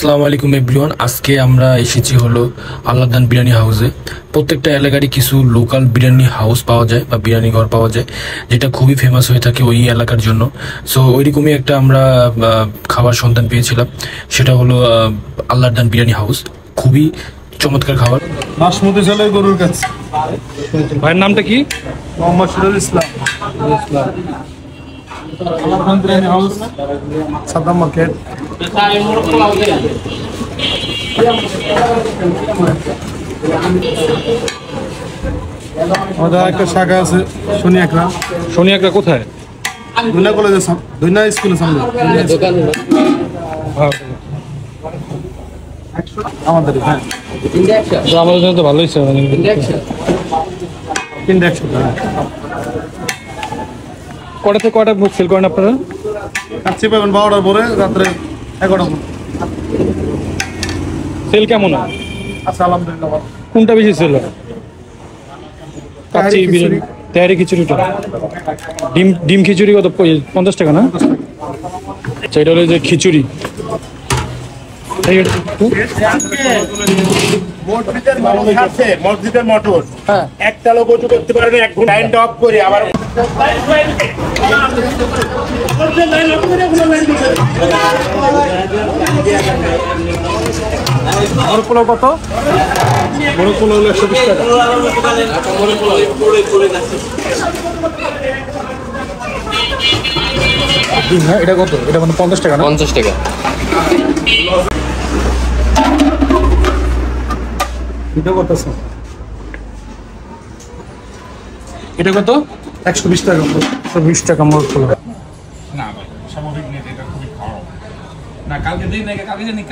আসসালামু আলাইকুম এভরিওয়ান। আজকে আমরা এসেছি হলো আল্লাহদান বিরিয়ানি হাউসে। প্রত্যেকটা এলাকারই কিছু লোকাল বিরিয়ানি হাউস পাওয়া যায় বা বিরিয়ানি ঘর পাওয়া যায়, যেটা খুবই ফেমাস হয়ে থাকে ওই এলাকার জন্য। সো ওইরকমই একটা আমরা খাবার সন্ধান পেয়েছিলাম, সেটা হলো আল্লাহদান বিরিয়ানি হাউস। খুবই চমৎকার খাবার। বাসমতি চালের গরুর কাছে। ভাইয়ের নামটা কি? মোহাম্মদ সিরাজুল ইসলাম। Allahdan biryani house, Saddam market. আমাদের একটা শাখা আছে শনিয়াকড়া। শনিয়াকড়া কোথায়? দুনিয়া কলেজের দুনিয়া স্কুলের সামনে আমাদের। হ্যাঁ, তো আমাদের জন্য তো ভালোই ছিল। তিনটা 100 টাকা। কটা থেকে কটা বুক সেল করেন আপনারা? কাচ্চি পাবেন 12টার পরে, রাত্রে 11টা পর্যন্ত। সেল কেমন হয়? আচ্ছা, আলহামদুলিল্লাহ ভালো। কোনটা বেশি সেল হয়? কাচ্চি বিরিয়ানি, তেহারি খিচুড়িটা। ডিম খিচুড়ি কত? 50 টাকা না? আচ্ছা, এটা হলো যে খিচুড়ি। মসজিদের মোটর একটা লোক উঁচু করতে পারে না, 1 ঘন্টা লাইনটা অফ করে আবার বড় পোলাও কত? বড় পোলাও হলো 120 টাকা। এটা কত? এটা মানে 50 টাকা না? 50 টাকা। এটা কত আছে? এটা কত? 120 টাকা। 120 টাকা মোট পোলাও। না ভাই, স্বাভাবিক নেই, এটা খুবই খারাপ। না, কালকে দিন নাকি কালকে জানি